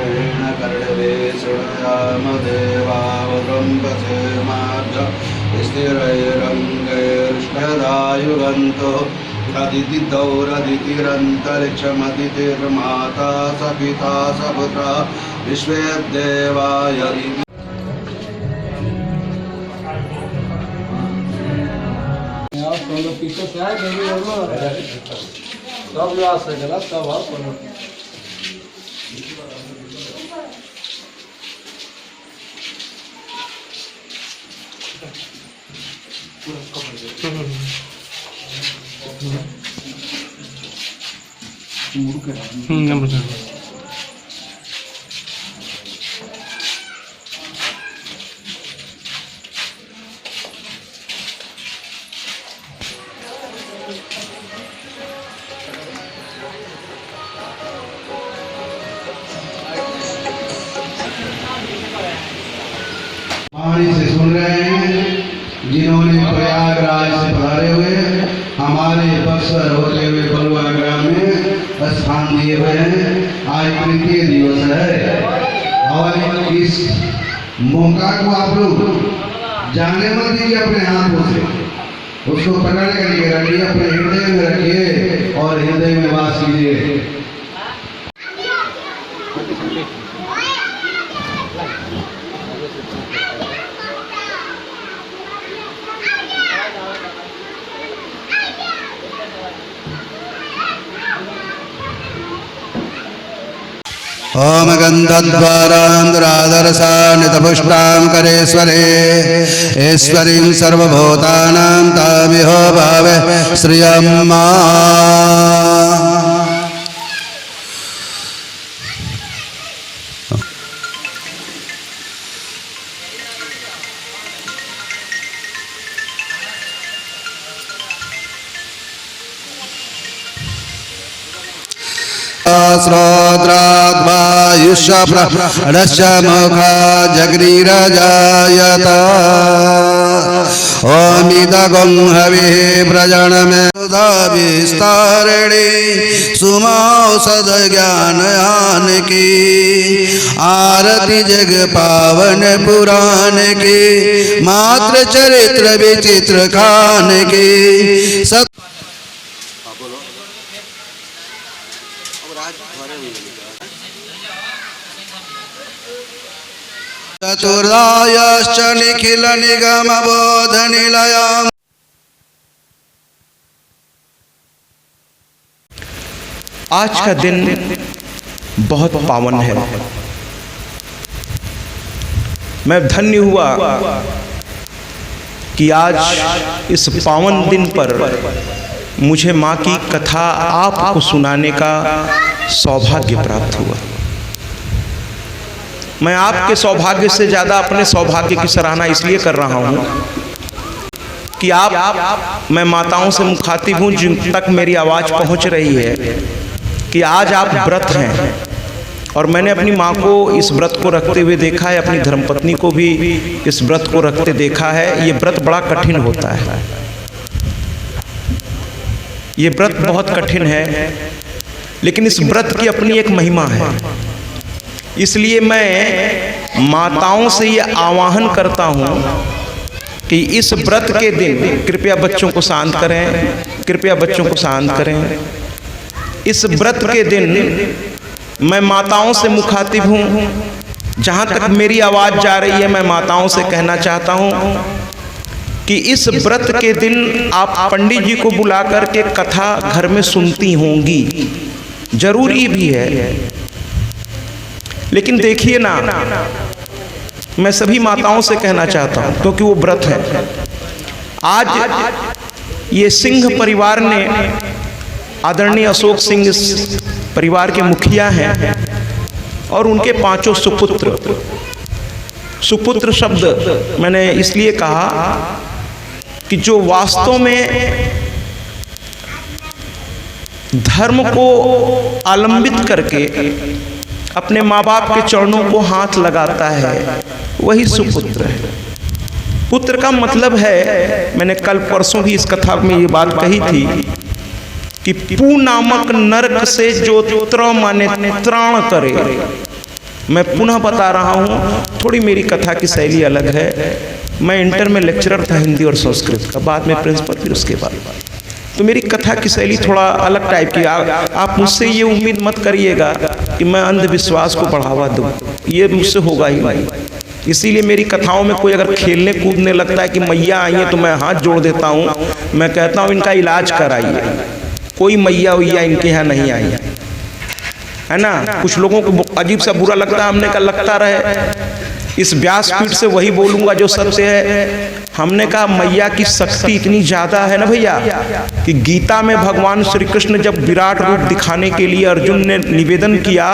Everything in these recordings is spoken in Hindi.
शुक्रेण कर्णवे शृणुयाम देवावलम्बसे मार्ग स्थिरैरङ्गैर्ष्ठदायुगन्तो अदितिदौरदितिरन्तरिक्षमदितिर्माता स पिता स पुत्रः विश्वेदेवाय पीछे से आए सब लोग से गलत सब आप पानी से सुन रहे हैं जिन्होंने प्रयागराज से पधारे हुए हमारे बक्सर होते हुए बलुआ ग्राम में स्थान दिए हुए हैं। आज तृतीय दिवस है और इस मौका को आप लोग जाने मत दीजिए, अपने हाथों से उसको पकड़ करके रखिए, अपने हृदय में रखिए और हृदय में वास कीजिए। ओम गन्धद्वारान्दरादरसानितपुष्टां करेश्वरे ईश्वरीं सर्वभूतानां तामिहो भावे श्रियम्मा श्रोत्राद्वायुष्यप्रस्य मुखा जगरीरजायत ओमिदगं हविः व्रजणमेधा विस्तारिणी सुमौषध ज्ञानयान की आरती जग पावन पुराण की मात्र चरित्र विचित्र खान की सत चतुर्दायश्च निखिल निगम बोध निलयम्। आज का दिन बहुत पावन है। मैं धन्य हुआ कि आज इस पावन दिन पर मुझे माँ की कथा आपको सुनाने का सौभाग्य प्राप्त हुआ। मैं आपके सौभाग्य से ज़्यादा अपने सौभाग्य की सराहना इसलिए कर रहा हूँ कि मैं माताओं से मुखातिब हूँ जिन तक मेरी आवाज़ पहुँच रही है कि आज आप व्रत हैं और मैंने अपनी माँ को इस व्रत को रखते हुए देखा है, अपनी धर्मपत्नी को भी इस व्रत को रखते देखा है। ये व्रत बड़ा कठिन होता है, ये व्रत बहुत कठिन है, लेकिन इस व्रत की अपनी एक महिमा है। इसलिए मैं माताओं से ये आह्वान करता हूँ कि इस व्रत के दिन कृपया बच्चों को शांत करें, कृपया बच्चों को शांत करें। इस व्रत के दिन मैं माताओं से मुखातिब हूँ, जहाँ तक मेरी आवाज़ जा रही है मैं माताओं से कहना चाहता हूँ कि इस व्रत के दिन आप पंडित जी को बुला करके कथा घर में सुनती होंगी, जरूरी भी है। लेकिन देखिए ना, मैं सभी माताओं से कहना चाहता हूँ क्योंकि वो व्रत है। आज ये सिंह परिवार ने, आदरणीय अशोक सिंह परिवार के मुखिया हैं और उनके 5 सुपुत्र। सुपुत्र शब्द मैंने इसलिए कहा कि जो वास्तव में धर्म को आलंबित करके अपने माँ बाप के चरणों को हाथ लगाता है, वही सुपुत्र है। पुत्र का मतलब है, मैंने कल परसों भी इस कथा में ये बात कही थी कि पू नामक नरक से जो त्र माने त्राण करे, मैं पुनः बता रहा हूँ, थोड़ी मेरी कथा की शैली अलग है। मैं इंटर में लेक्चरर था हिंदी और संस्कृत का, बाद में प्रिंसिपल, फिर उसके बाद तो मेरी कथा की शैली थोड़ा अलग टाइप की। आप मुझसे ये उम्मीद मत करिएगा कि मैं अंधविश्वास को बढ़ावा दूँ, ये मुझसे होगा ही नहीं। इसीलिए मेरी कथाओं में कोई अगर खेलने कूदने लगता है कि मैया आई है तो मैं हाथ जोड़ देता हूँ, मैं कहता हूँ इनका इलाज कराइए। कोई मैया वैया इनके यहाँ नहीं आई है ना। कुछ लोगों को अजीब सा बुरा लगता है, हमने कहा लगता रहे, इस व्यासपीठ से वही बोलूंगा जो सत्य है। हमने कहा मैया की शक्ति इतनी ज्यादा है ना भैया कि गीता में भगवान श्री कृष्ण जब विराट रूप दिखाने के लिए अर्जुन ने निवेदन किया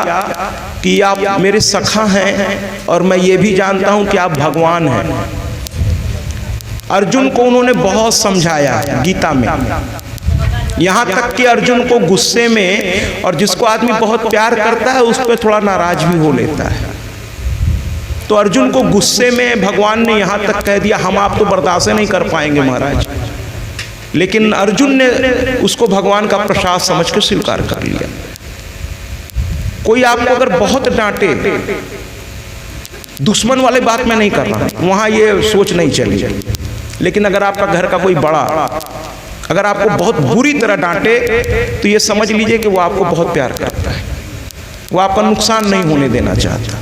कि आप मेरे सखा हैं और मैं ये भी जानता हूं कि आप भगवान हैं, अर्जुन को उन्होंने बहुत समझाया गीता में, यहाँ तक कि अर्जुन को गुस्से में, और जिसको आदमी बहुत प्यार करता है उस पर थोड़ा नाराज भी हो लेता है, तो अर्जुन को गुस्से में भगवान ने यहाँ तक कह दिया हम आप तो बर्दाश्त नहीं कर पाएंगे महाराज। लेकिन अर्जुन ने उसको भगवान का प्रसाद समझ कर स्वीकार कर लिया। कोई आपको अगर बहुत डांटे, दुश्मन वाले बात मैं नहीं कर रहा, वहाँ ये सोच नहीं चली, लेकिन अगर आपका घर का कोई बड़ा अगर आपको बहुत बुरी तरह डांटे तो ये समझ लीजिए कि वो आपको बहुत प्यार करता है, वो आपका नुकसान नहीं होने देना चाहता।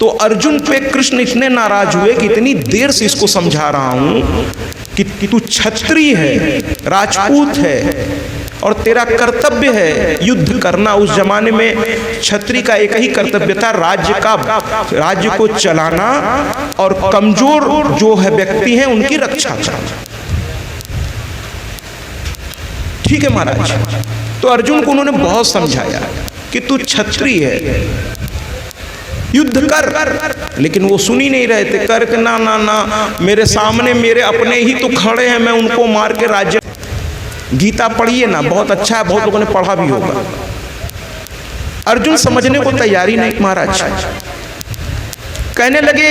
तो अर्जुन पे कृष्ण इतने नाराज हुए कि इतनी देर से इसको समझा रहा हूं कि तू क्षत्रिय है, राजपूत है और तेरा कर्तव्य है युद्ध करना। उस जमाने में क्षत्रिय का एक ही कर्तव्य था, राज्य को चलाना और कमजोर जो है व्यक्ति हैं उनकी रक्षा करना। ठीक है महाराज। तो अर्जुन को उन्होंने बहुत समझाया कि तू क्षत्रिय है, युद्ध कर, लेकिन वो सुन ही नहीं रहे थे। करके ना ना ना, मेरे सामने मेरे अपने ही तो खड़े हैं, मैं उनको मार के राज्य। गीता पढ़िए ना, बहुत अच्छा है, बहुत लोगों ने पढ़ा भी होगा। अर्जुन समझने को तैयारी नहीं महाराज। कहने लगे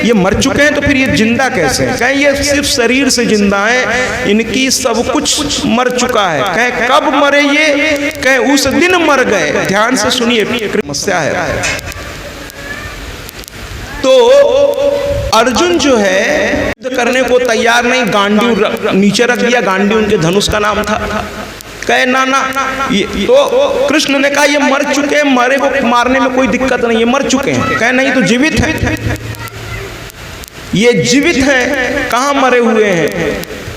ये मर चुके हैं तो फिर ये जिंदा कैसे हैं? कहें ये सिर्फ शरीर से जिंदा है, इनकी सब कुछ मर चुका है। कहें कब मरे ये? कहें उस दिन मर गए। ध्यान से सुनिए, समस्या है। तो अर्जुन जो है युद्ध करने को तैयार नहीं, गांडीव नीचे रख दिया, गांडीव उनके धनुष का नाम था। कहे ना ना, ये तो कृष्ण ने कहा ये मर चुके हैं, मरे को मारने में कोई दिक्कत नहीं है, मर चुके हैं। कहे नहीं तो जीवित है, ये जीवित हैं, कहाँ मरे हुए हैं?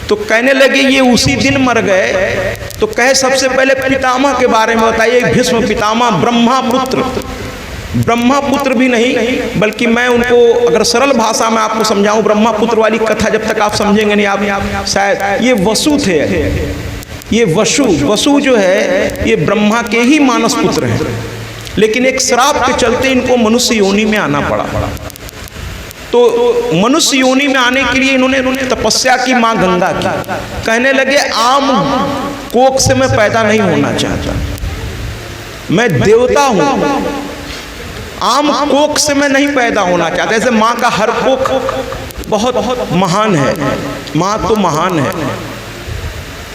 तो कहने लगे ये उसी दिन मर गए। तो कहे सबसे पहले पितामह के बारे में बताइए। भीष्म पितामह ब्रह्मापुत्र, ब्रह्मापुत्र भी नहीं बल्कि मैं उनको अगर सरल भाषा में आपको समझाऊं, ब्रह्मापुत्र वाली कथा जब तक आप समझेंगे नहीं आप शायद, ये वसु थे। ये वसु जो है ये ब्रह्मा के ही मानस पुत्र हैं, लेकिन एक श्राप के चलते इनको मनुष्य योनि में आना पड़ा। तो मनुष्य योनि में आने के लिए इन्होंने तपस्या की माँ गंगा की। कहने लगे आम कोख से मैं पैदा नहीं होना चाहता, मैं देवता हूं, आम कोख से मैं नहीं पैदा होना चाहता। ऐसे माँ का हर कोख बहुत महान है, माँ तो महान है।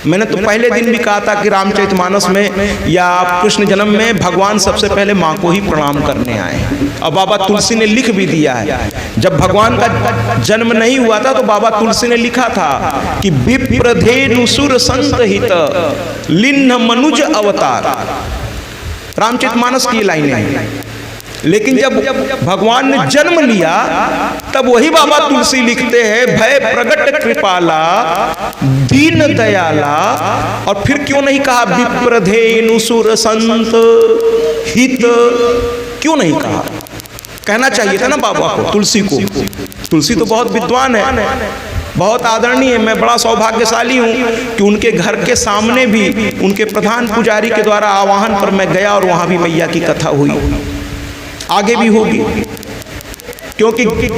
मैंने तो पहले दिन भी कहा था कि रामचरितमानस में या कृष्ण जन्म में भगवान सबसे पहले माँ को ही प्रणाम करने आए। और बाबा तुलसी ने लिख भी दिया है, जब भगवान का जन्म नहीं हुआ था तो बाबा तुलसी ने लिखा था कि विप्रधेनु सुर संत हित लिन्न मनुज अवतार। रामचरितमानस की लाइनें हैं। लेकिन जब भगवान ने जन्म लिया तब वही बाबा तुलसी लिखते हैं भय प्रगट कृपाला दीन दयाला। और फिर क्यों नहीं कहा विप्रधेनु सुर संत हित? क्यों नहीं कहा? कहना चाहिए था ना बाबा को, तुलसी को। तुलसी तो बहुत विद्वान है, बहुत आदरणीय है। मैं बड़ा सौभाग्यशाली हूँ कि उनके घर के सामने भी उनके प्रधान पुजारी के द्वारा आवाहन पर मैं गया और वहाँ भी मैया की कथा हुई, आगे भी होगी। क्योंकि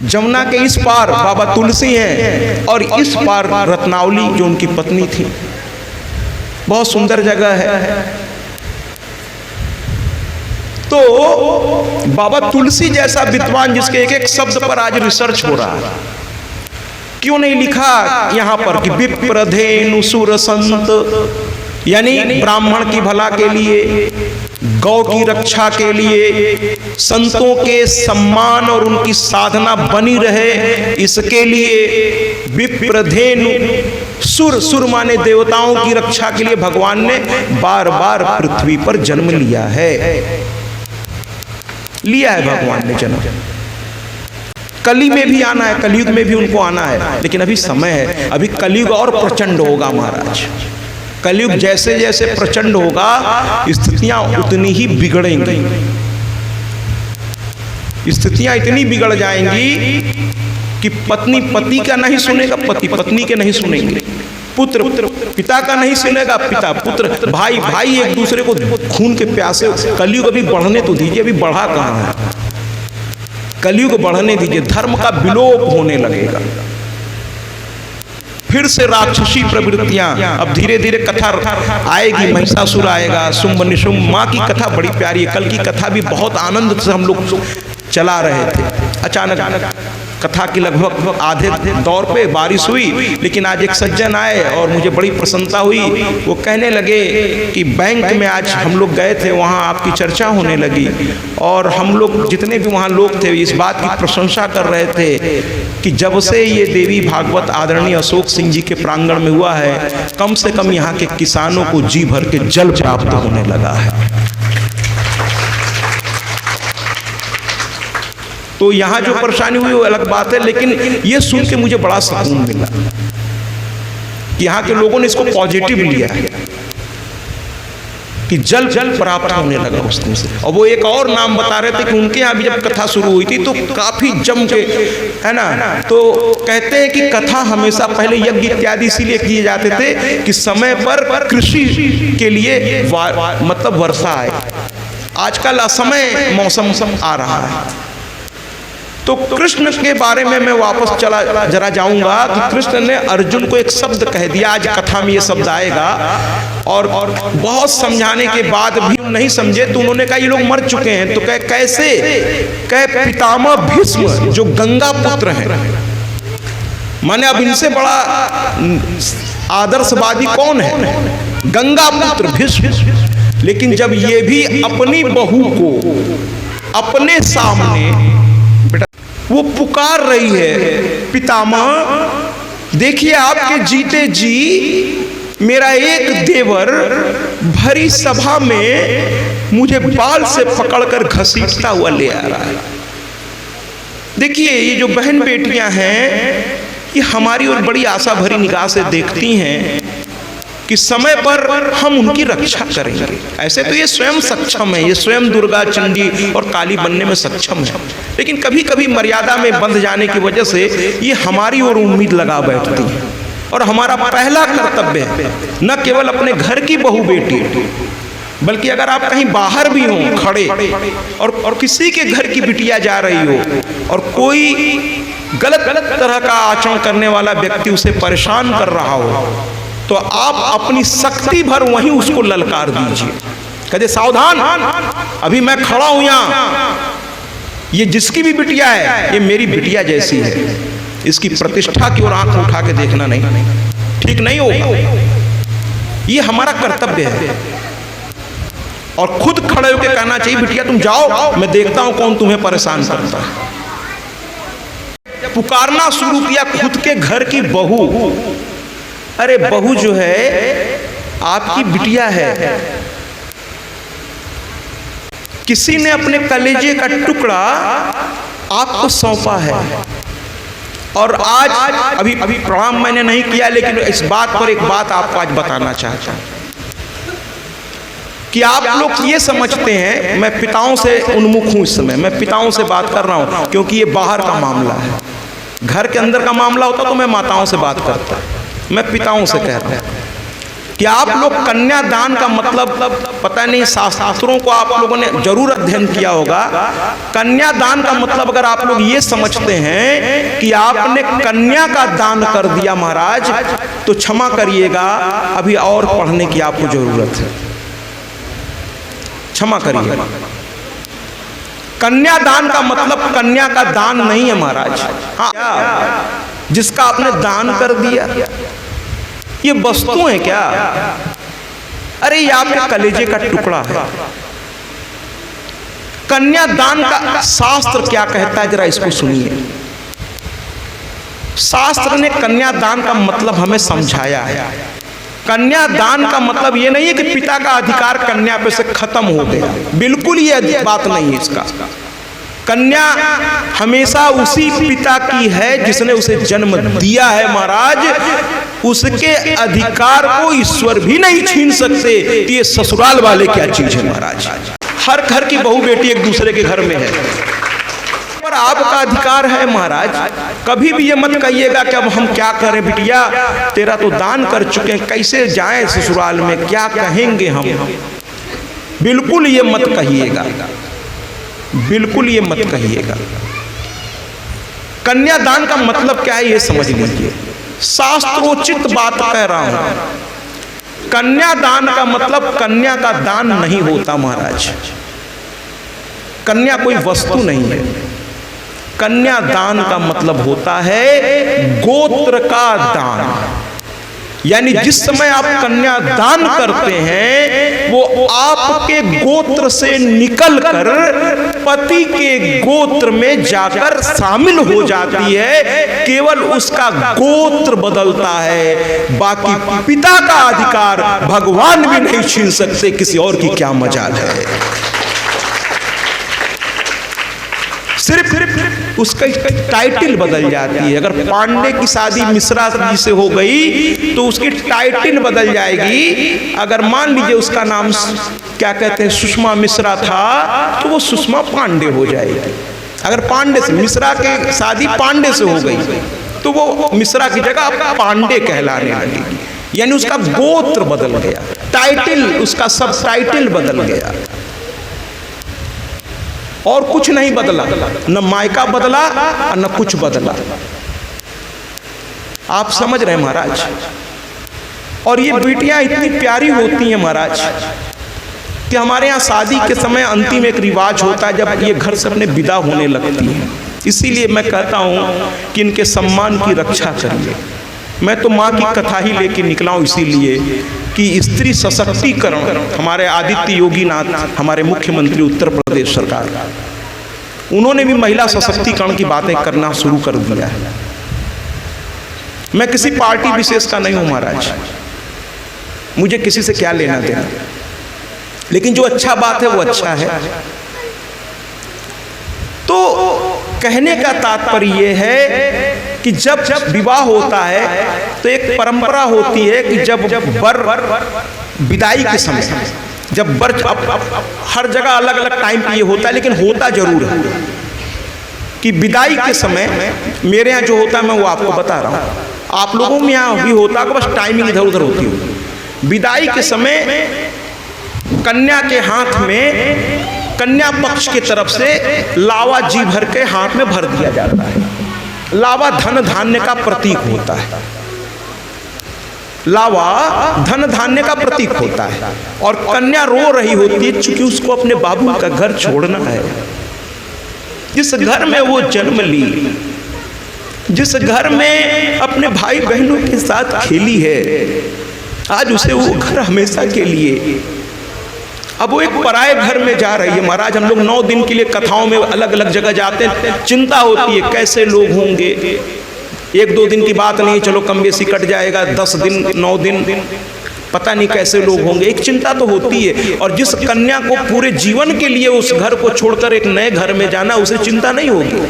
जमुना के इस पार बाबा तुलसी हैं और इस पार रत्नावली जो उनकी पत्नी थी। बहुत सुंदर जगह है। तो बाबा तुलसी जैसा विद्वान जिसके एक एक शब्द पर आज रिसर्च हो रहा है, क्यों नहीं लिखा यहाँ पर कि विप्रधेनु सुर संत, यानी ब्राह्मण की भला के लिए, गौ की रक्षा के लिए, संतों के सम्मान और उनकी साधना बनी रहे, इसके लिए विप्रधेनु सुर माने देवताओं की रक्षा के लिए भगवान ने बार बार पृथ्वी पर जन्म लिया है भगवान ने जन्म। कली में भी आना है, कलयुग में भी उनको आना है, लेकिन अभी समय है, अभी कलयुग और प्रचंड होगा महाराज। कलयुग जैसे जैसे प्रचंड होगा स्थितियां उतनी ही बिगड़ेंगी, स्थितियां इतनी बिगड़ जाएंगी कि पत्नी पति का नहीं सुनेगा, पति पत्नी के नहीं सुनेंगे, पुत्र पिता का नहीं सुनेगा, पिता पुत्र, भाई एक दूसरे को खून के प्यासे। कलयुग अभी बढ़ने तो दीजिए, अभी बढ़ा कहाँ है, कलयुग बढ़ने दीजिए, धर्म का विलोप होने लगेगा, फिर से राक्षसी प्रवृत्तियां। अब धीरे धीरे कथा आएगी, महिषासुर आएगा, शुंभ निशुंभ। माँ की कथा बड़ी प्यारी है, कल की कथा भी बहुत आनंद से हम लोग चला रहे थे। अचानक कथा की लगभग आधे दौर पे बारिश हुई, लेकिन आज एक सज्जन आए और मुझे बड़ी प्रसन्नता हुई। वो कहने लगे कि बैंक में आज हम लोग गए थे, वहाँ आपकी चर्चा होने लगी और हम लोग जितने भी वहाँ लोग थे इस बात की प्रशंसा कर रहे थे कि जब से ये देवी भागवत आदरणीय अशोक सिंह जी के प्रांगण में हुआ है, कम से कम यहाँ के किसानों को जी भर के जल प्राप्त होने लगा है। तो यहाँ जो परेशानी हुई वो अलग बात है, लेकिन ये सुन के मुझे बड़ा सुकून मिला कि यहाँ के लोगों ने इसको पॉजिटिव लिया है कि जल प्राप्त होने लगा उस दिन से। और वो एक और नाम बता रहे थे कि उनके यहाँ भी जब कथा शुरू हुई थी तो काफी जम के, है ना, तो कहते हैं कि कथा हमेशा पहले यज्ञ इत्यादि इसीलिए किए जाते थे कि समय पर कृषि के लिए मतलब वर्षा आए। आजकल असमय मौसम आ रहा है। तो कृष्ण के बारे में मैं वापस जरा जाऊंगा कि कृष्ण ने अर्जुन को एक शब्द कह दिया, आज कथा में ये शब्द आएगा, और बहुत समझाने के बाद भी नहीं समझे तो उन्होंने कहा ये लोग मर चुके हैं। तो कैसे? कह पितामह भीष्म जो गंगा पुत्र हैं, माने अब इनसे बड़ा आदर्शवादी कौन है? गंगा पुत्र भीष्म। लेकिन जब ये भी अपनी बहू को अपने सामने वो पुकार रही है, पितामह देखिए आपके जीते जी मेरा एक देवर भरी सभा में मुझे बाल से पकड़कर घसीटता हुआ ले आ रहा है। देखिए ये जो बहन बेटियां हैं ये हमारी और बड़ी आशा भरी निगाह से देखती हैं कि समय पर हम उनकी रक्षा करेंगे। ऐसे तो ये स्वयं सक्षम है, ये स्वयं दुर्गा चंडी और काली बनने में सक्षम है, लेकिन कभी कभी मर्यादा में बंध जाने की वजह से ये हमारी ओर उम्मीद लगा बैठती है। और हमारा पहला कर्तव्य है न केवल अपने घर की बहू बेटी, बल्कि अगर आप कहीं बाहर भी हों खड़े और किसी के घर की बिटिया जा रही हो और कोई गलत तरह का आचरण करने वाला व्यक्ति उसे परेशान कर रहा हो, तो आप अपनी शक्ति भर वहीं उसको ललकार दीजिए, कहते सावधान, अभी मैं खड़ा हूं यहां, ये जिसकी भी बिटिया है ये मेरी बिटिया जैसी है, इसकी प्रतिष्ठा की ओर आंख उठा के देखना नहीं, ठीक नहीं होगा। ये हमारा कर्तव्य है। और खुद खड़े होकर कहना चाहिए बिटिया तुम जाओ, मैं देखता हूं कौन तुम्हें परेशान करता है। पुकारना शुरू किया खुद के घर की बहू। अरे बहू जो है आपकी बिटिया है, किसी ने अपने कलेजे का टुकड़ा आपको सौंपा है। और आज अभी प्रणाम मैंने नहीं किया, लेकिन इस बात पर एक बात आपको आज बताना चाहता हूं कि आप लोग ये समझते हैं, मैं पिताओं से उन्मुख हूं इस समय, मैं पिताओं से बात कर रहा हूं क्योंकि ये बाहर का मामला है। घर के अंदर का मामला होता तो मैं माताओं से बात करता, मैं पिताओं से कह रहा हूं कि आप लोग कन्यादान का मतलब पता नहीं, शास्त्रों को आप लोगों ने जरूर अध्ययन किया होगा। कन्यादान का मतलब अगर आप लोग ये समझते हैं कि आपने कन्या का दान कर दिया महाराज, तो क्षमा करिएगा, अभी और पढ़ने की आपको जरूरत है, क्षमा करिएगा। कन्यादान का मतलब कन्या का दान नहीं है महाराज। हाँ, जिसका आपने दान कर दिया ये वस्तु है क्या? अरे ये आपके कलेजे का टुकड़ा है, कन्यादान का शास्त्र क्या कहता है, जरा इसको सुनिए। शास्त्र ने कन्यादान का मतलब हमें समझाया है। कन्यादान का मतलब ये नहीं है कि पिता का अधिकार कन्या पे से खत्म हो गया, बिल्कुल ये बात नहीं है इसका। कन्या हमेशा उसी पिता की है जिसने उसे जन्म दिया है महाराज। उसके अधिकार को ईश्वर भी नहीं छीन सकते। तो ये ससुराल वाले क्या चीज है महाराज। हर घर की बहू बेटी एक दूसरे के घर में है, पर आपका अधिकार है महाराज। कभी भी ये मत कहिएगा कि अब हम क्या करें बिटिया, तेरा तो दान कर चुके हैं, कैसे जाएं ससुराल में, क्या कहेंगे हम। बिल्कुल ये मत कहिएगा, बिल्कुल ये मत कहिएगा। कन्यादान का मतलब क्या है ये समझ लीजिए। शास्त्रोचित बात कह रहा हूं। कन्यादान का मतलब कन्या का दान नहीं होता महाराज। कन्या कोई वस्तु नहीं है। कन्यादान का मतलब होता है गोत्र का दान। यानी जिस समय आप कन्यादान करते हैं वो आपके गोत्र से निकलकर पति के गोत्र में जाकर शामिल हो जाती है। केवल उसका गोत्र बदलता है, बाकी पिता का अधिकार भगवान भी नहीं छीन सकते। किसी और की क्या मजाल है। सिर्फ उसका टाइटल बदल जाती है। अगर पांडे की शादी मिश्रा जी से हो गई तो उसकी टाइटल बदल जाएगी। अगर मान लीजिए उसका नाम क्या कहते हैं सुषमा मिश्रा था तो वो सुषमा पांडे हो जाएगी। अगर पांडे से मिश्रा की शादी पांडे से हो गई तो वो मिश्रा की जगह अब पांडे कहलाने लगेगी। यानी उसका गोत्र बदल गया, टाइटल उसका सब टाइटल बदल गया और कुछ नहीं बदला। न मायका बदला और न कुछ बदला। आप समझ रहे हैं महाराज। और ये बेटियां इतनी प्यारी होती हैं महाराज कि हमारे यहाँ शादी के समय अंतिम एक रिवाज होता है जब ये घर से अपने विदा होने लगती हैं। इसीलिए मैं कहता हूँ कि इनके सम्मान की रक्षा करिए। मैं तो माँ की कथा ही लेके निकला हूँ इसीलिए कि स्त्री सशक्तिकरण हमारे आदित्य योगीनाथ हमारे मुख्यमंत्री उत्तर प्रदेश सरकार, उन्होंने भी महिला सशक्तिकरण की बातें करना शुरू कर दिया है। मैं किसी पार्टी विशेष का नहीं हूँ महाराज, मुझे किसी से क्या लेना देना, लेकिन जो अच्छा बात है वो अच्छा है। तो कहने का तात्पर्य ये है कि जब विवाह होता है तो एक परंपरा होती है कि जब वर विदाई के समय, जब वर हर जगह अलग अलग टाइम पे ये होता है लेकिन होता जरूर है कि विदाई के समय मेरे यहाँ जो होता है मैं वो आपको बता रहा हूँ। आप लोगों में यहाँ भी होता है, बस टाइमिंग इधर उधर होती है। विदाई के समय कन्या के हाथ में कन्या पक्ष की तरफ से लावा जी भर के हाथ में भर दिया जाता है। लावा धन धान्य का प्रतीक होता है। लावा धन धान्य का प्रतीक होता है और कन्या रो रही होती है क्योंकि उसको अपने बाबू का घर छोड़ना है। जिस घर में वो जन्म ली, जिस घर में अपने भाई बहनों के साथ खेली है, आज उसे वो घर हमेशा के लिए, अब वो एक पराये घर में जा रही है। महाराज हम लोग 9 दिन के लिए कथाओं में अलग अलग जगह जाते हैं, चिंता होती है कैसे लोग होंगे। 1-2 दिन की बात नहीं, चलो कम बेसी कट जाएगा, 10 दिन 9 दिन पता नहीं कैसे लोग होंगे, एक चिंता तो होती है। और जिस कन्या को पूरे जीवन के लिए उस घर को छोड़कर एक नए घर में जाना, उसे चिंता नहीं होगी?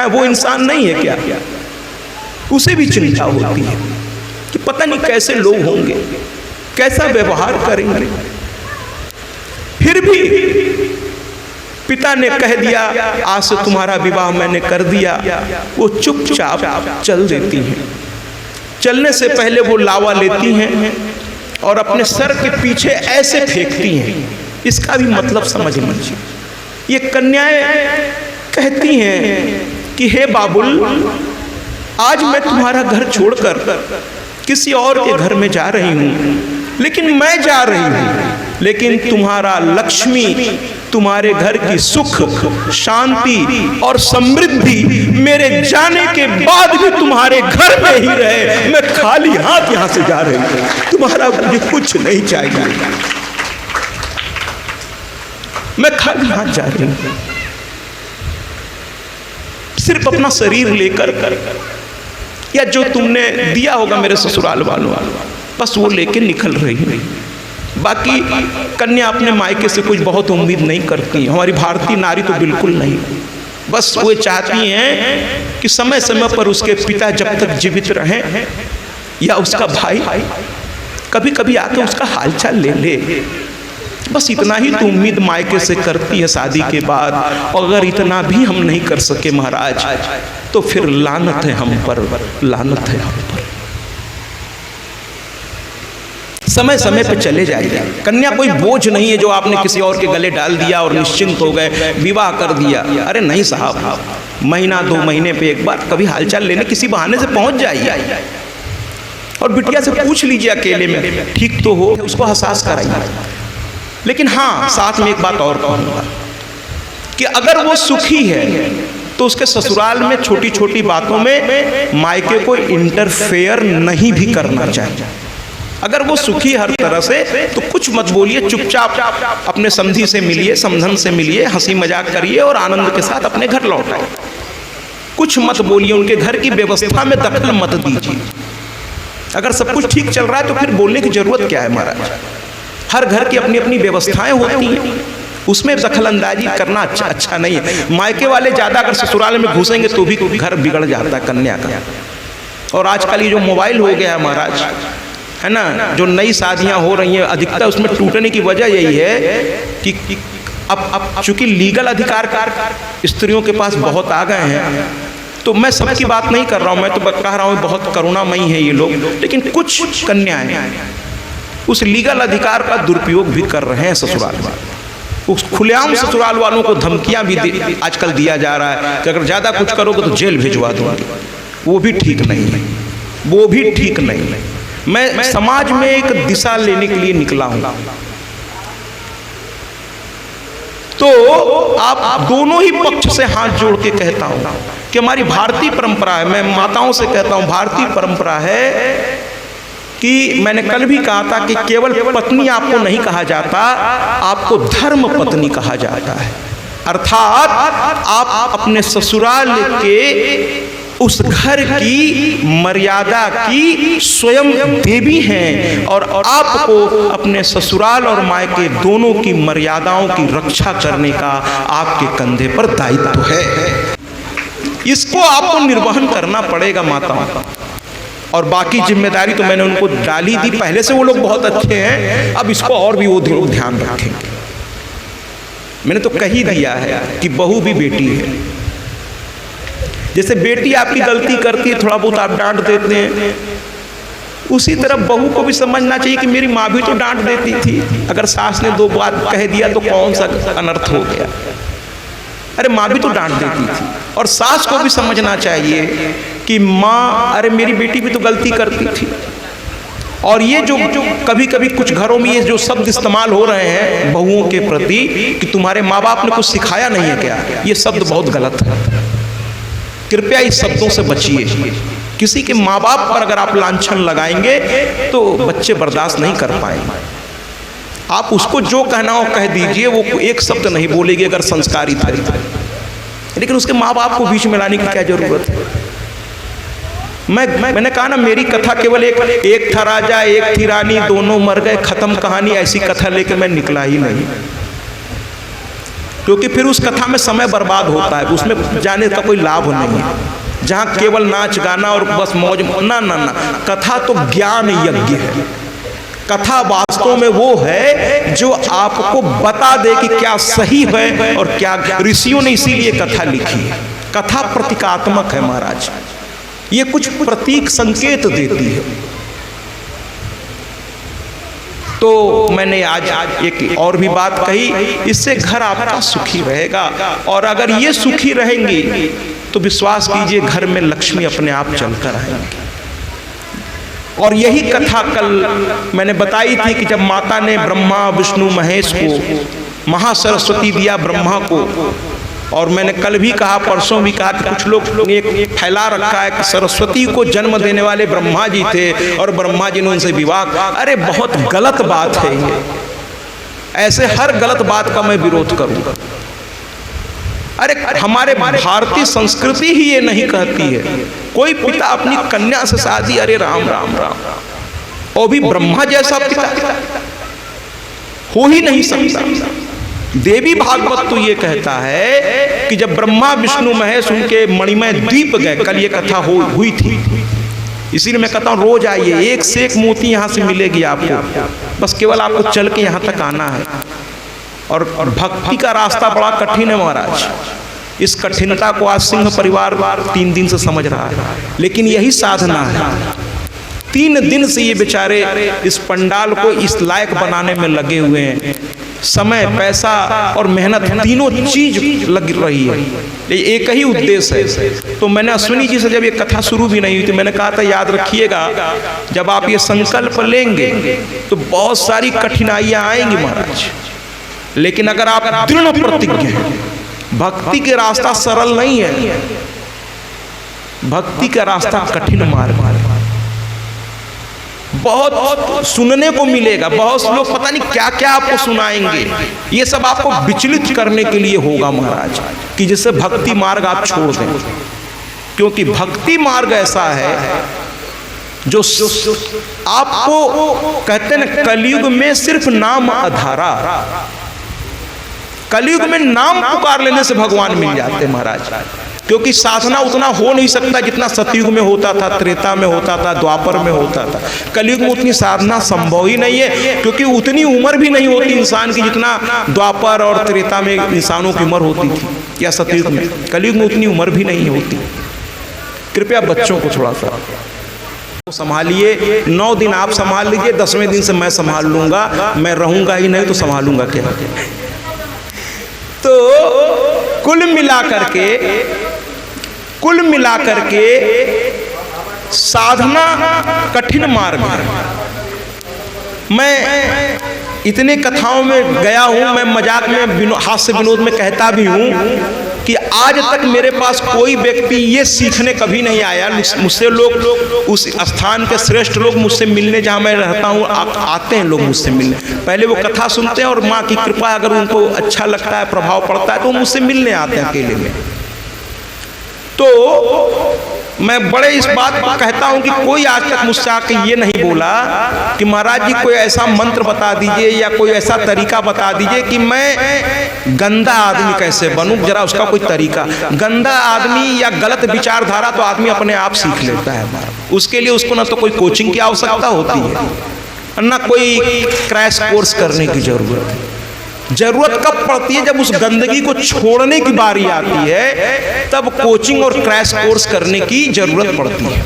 वो इंसान नहीं है क्या? उसे भी चिंता होती है कि पता नहीं कैसे लोग होंगे, कैसा व्यवहार करेंगे। फिर भी पिता ने कह दिया आज से तुम्हारा विवाह मैंने कर दिया, वो चुपचाप चल देती हैं। चलने से पहले वो लावा लेती हैं और अपने सर के पीछे ऐसे फेंकती हैं। इसका भी मतलब समझ लीजिए। ये कन्याएं कहती हैं कि हे बाबुल, आज मैं तुम्हारा घर छोड़कर किसी और के घर में जा रही हूँ, लेकिन मैं जा रही हूँ, लेकिन तुम्हारा लक्ष्मी, तुम्हारे घर की सुख शांति और समृद्धि मेरे जाने के बाद भी तुम्हारे घर में ही रहे। मैं खाली हाथ यहाँ से जा रही हूँ, तुम्हारा मुझे कुछ नहीं चाहिए। मैं खाली हाथ जा रही हूं, सिर्फ अपना शरीर लेकर या जो तुमने दिया होगा मेरे ससुराल वालों, बस वो लेके निकल रही है। बाकी कन्या अपने मायके से कुछ बहुत उम्मीद नहीं करती। हमारी भारतीय नारी तो बिल्कुल नहीं, बस वो चाहती हैं कि समय समय पर उसके पिता जब तक जीवित रहें या उसका भाई कभी कभी आके उसका हालचाल ले ले, बस इतना ही तो उम्मीद मायके से करती है शादी के बाद। और अगर इतना भी हम नहीं कर सके महाराज, तो फिर लानत है हम पर, लानत है हम पर। समय समय पे चले जाइए। कन्या कोई बोझ नहीं है जो आपने किसी और के गले डाल दिया और निश्चिंत हो गए, विवाह कर दिया। अरे नहीं साहब, महीना 2 महीने पे एक बार कभी हालचाल लेने किसी बहाने से पहुंच जाइए और बिटिया से पूछ लीजिए अकेले में, ठीक तो हो, उसको एहसास कराइए। लेकिन हाँ, साथ में एक बात और कहूँगा कि अगर वो सुखी है तो उसके ससुराल में छोटी छोटी बातों में मायके को इंटरफेयर नहीं भी करना चाहिए। अगर वो सुखी हर तरह से, तो कुछ मत बोलिए, चुपचाप अपने समधी से मिलिए, समधन से मिलिए, हंसी मजाक करिए और आनंद के साथ अपने घर लौट आए। कुछ मत बोलिए, उनके घर की व्यवस्था में दखल मत दीजिए। अगर सब कुछ ठीक चल रहा है तो फिर बोलने की जरूरत क्या है महाराज। हर घर की अपनी अपनी व्यवस्थाएं होती हैं, उसमें दखल अंदाजी करना अच्छा नहीं है। मायके वाले ज़्यादा अगर ससुराल में घुसेंगे तो भी घर बिगड़ जाता है कन्या का। और आजकल ये जो मोबाइल हो गया है महाराज, है ना, जो नई शादियां हो रही हैं, अधिकतर उसमें टूटने की वजह यही है कि अब चूंकि लीगल अधिकार स्त्रियों के पास बहुत आ गए हैं, तो मैं सबकी बात नहीं कर रहा हूं, मैं तो कह रहा हूं बहुत करुणामयी है ये लोग। लेकिन कुछ कन्याएं उस लीगल अधिकार का दुरुपयोग भी कर रहे हैं ससुराल वाले। उस खुलेआम ससुराल वालों को धमकियां भी आजकल दिया जा रहा है कि अगर ज़्यादा कुछ करोगे तो जेल भिजवा दूंगी। वो भी ठीक नहीं है, वो भी ठीक नहीं है। मैं समाज में एक दिशा लेने के लिए निकला हूं, तो आप दोनों ही पक्ष से हाथ जोड़ के कहता हूं कि हमारी भारतीय परंपरा है, मैं माताओं से कहता हूं भारतीय परंपरा है कि मैंने कल भी कहा था कि केवल पत्नी आपको नहीं कहा जाता, आपको धर्म पत्नी कहा जाता है। अर्थात आप अपने ससुराल के उस घर की मर्यादा की स्वयं देवी हैं और आपको अपने ससुराल और मायके दोनों की मर्यादाओं की रक्षा करने का आपके कंधे पर दायित्व है। इसको आपको निर्वहन करना पड़ेगा माताओं का। और बाकी जिम्मेदारी तो मैंने उनको डाली दी, पहले से वो लोग बहुत अच्छे हैं, अब इसको और भी वो ध्यान रखेंगे। मैंने तो कह ही दिया है कि बहू भी बेटी है। जैसे बेटी आपकी गलती करती है, थोड़ा बहुत आप डांट देते हैं, उसी तरह बहू को भी समझना चाहिए कि मेरी माँ भी तो डांट देती थी, अगर सास ने 2 बात कह दिया तो कौन सा अनर्थ हो गया। अरे माँ भी तो डांट देती थी। और सास को भी समझना चाहिए कि माँ, अरे मेरी बेटी भी तो गलती करती थी। और ये जो कभी कभी कुछ घरों में ये जो शब्द इस्तेमाल हो रहे हैं बहुओं के प्रति कि तुम्हारे माँ बाप ने कुछ सिखाया नहीं है क्या, ये शब्द बहुत गलत है। कृपया इस शब्दों से बचिए। किसी के माँ बाप पर अगर आप लांछन लगाएंगे तो बच्चे बर्दाश्त नहीं कर पाएंगे। आप उसको जो कहना हो कह दीजिए, वो एक शब्द नहीं बोलेगी अगर संस्कारित है, लेकिन उसके माँ बाप को बीच में लाने की क्या जरूरत है। मैंने कहा ना, मेरी कथा केवल एक था राजा एक थी रानी, दोनों मर गए, खत्म कहानी, ऐसी कथा लेकर मैं निकला ही नहीं, क्योंकि फिर उस कथा में समय बर्बाद होता है, उसमें जाने का कोई लाभ नहीं है। जहाँ केवल नाच गाना और बस मौज, ना ना ना, कथा तो ज्ञान यज्ञ है। कथा वास्तव में वो है जो आपको बता दे कि क्या सही है और क्या। ऋषियों ने इसीलिए कथा लिखी है। कथा प्रतीकात्मक है महाराज, ये कुछ प्रतीक संकेत देती है। तो मैंने आज एक और भी बात कही, इससे घर आपका सुखी रहेगा। और अगर ये सुखी रहेंगी तो विश्वास कीजिए घर में लक्ष्मी अपने आप चलकर आएंगी। और यही कथा कल मैंने बताई थी कि जब माता ने ब्रह्मा विष्णु महेश को महासरस्वती दिया ब्रह्मा को, और मैंने कल भी कहा, परसों भी कहा कि कुछ लोग ने एक फैला रखा है कि सरस्वती को जन्म देने वाले ब्रह्मा जी थे और ब्रह्मा जी ने उनसे विवाह। अरे बहुत गलत बात है ये। ऐसे हर गलत बात का मैं विरोध करूंगा। अरे हमारे भारतीय संस्कृति ही ये नहीं कहती है कोई पिता अपनी कन्या से शादी, अरे राम राम राम, और भी ब्रह्मा जैसा पिता हो ही नहीं सकता। देवी भागवत तो ये कहता है कि जब ब्रह्मा विष्णु महेश उनके मणिमय द्वीप गए, कल ये कथा हुई थी, इसीलिए मैं कहता हूँ रोज आइए, एक से एक मोती यहाँ से मिलेगी आपको, बस केवल आपको चल के यहाँ तक आना है। और भक्ति का रास्ता बड़ा कठिन है महाराज, इस कठिनता को आज सिंह परिवार 3 दिन से समझ रहा है, लेकिन यही साधना है। 3 दिन से ये बेचारे इस पंडाल को इस लायक बनाने में लगे हुए हैं, समय पैसा और मेहनत तीनों चीज लग रही है, एक ही उद्देश्य है। तो मैंने अश्विनी जी से जब ये कथा शुरू भी नहीं हुई थी, मैंने कहा था याद रखिएगा जब आप ये संकल्प लेंगे तो बहुत सारी कठिनाइयां आएंगी महाराज, लेकिन अगर आप दृढ़ प्रतिज्ञ हैं, भक्ति के रास्ता सरल नहीं है, भक्ति का रास्ता कठिन मार्ग है, बहुत सुनने को मिलेगा, बहुत लोग पता नहीं क्या क्या आपको सुनाएंगे, ये सब आपको विचलित करने के लिए होगा महाराज, कि जिससे भक्ति मार्ग आप छोड़ दें। क्योंकि भक्ति मार्ग ऐसा है जो आपको कहते हैं कलयुग में सिर्फ नाम आधारा, कलयुग में नाम पुकार लेने से भगवान मिल जाते महाराज। क्योंकि साधना उतना हो नहीं सकता जितना सतयुग में होता था, त्रेता में होता था, द्वापर में होता था। कलयुग में उतनी साधना संभव ही नहीं है, क्योंकि उतनी उम्र भी नहीं होती इंसान की जितना द्वापर और त्रेता में इंसानों की उम्र होती थी, या सतयुग में। कलयुग में उतनी उम्र भी नहीं होती। कृपया बच्चों को थोड़ा सा संभालिए, 9 दिन आप संभाल लीजिए, 10वें दिन से मैं संभाल लूंगा, मैं रहूंगा ही नहीं तो संभालूंगा क्या। तो कुल मिलाकर के साधना कठिन मार्ग है। मैं इतने कथाओं में गया हूं, मैं मजाक में हास्य विनोद में कहता भी हूं कि आज तक मेरे पास कोई व्यक्ति ये सीखने कभी नहीं आया। मुझसे लोग उस स्थान के श्रेष्ठ लोग मुझसे मिलने, जहाँ मैं रहता हूँ आते हैं लोग मुझसे मिलने, पहले वो कथा सुनते हैं और माँ की कृपा अगर उनको अच्छा लगता है, प्रभाव पड़ता है तो मुझसे मिलने आते हैं अकेले में। तो मैं बड़े इस बात को कहता हूं कि कोई आज तक मुझसे आके ये नहीं बोला कि महाराज जी कोई ऐसा मंत्र बता दीजिए या कोई ऐसा तरीका बता दीजिए कि मैं गंदा आदमी कैसे बनूं, जरा उसका कोई तरीका। गंदा आदमी या गलत विचारधारा तो आदमी अपने आप सीख लेता है, उसके लिए उसको ना तो कोई कोचिंग की आवश्यकता होती है, ना कोई क्रैश कोर्स करने की जरूरत है। जरूरत कब पड़ती है? जब उस गंदगी को छोड़ने की बारी आती है, तब कोचिंग और क्रैश कोर्स करने की जरूरत पड़ती है,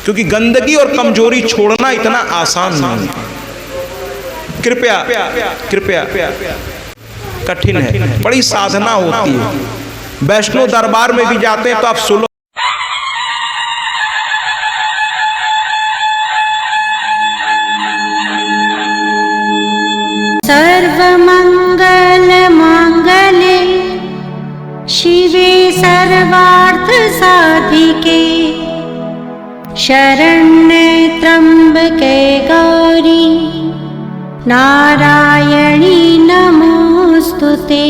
क्योंकि गंदगी और कमजोरी छोड़ना इतना आसान नहीं है। कृपया कठिन है, बड़ी साधना होती है। वैष्णो दरबार में भी जाते हैं तो आप सुनो, सर्वमंगल मांगल्ये शिवे सर्वार्थ साधिके शरण्ये त्र्यंबके गौरी नारायणी नमोस्तुते।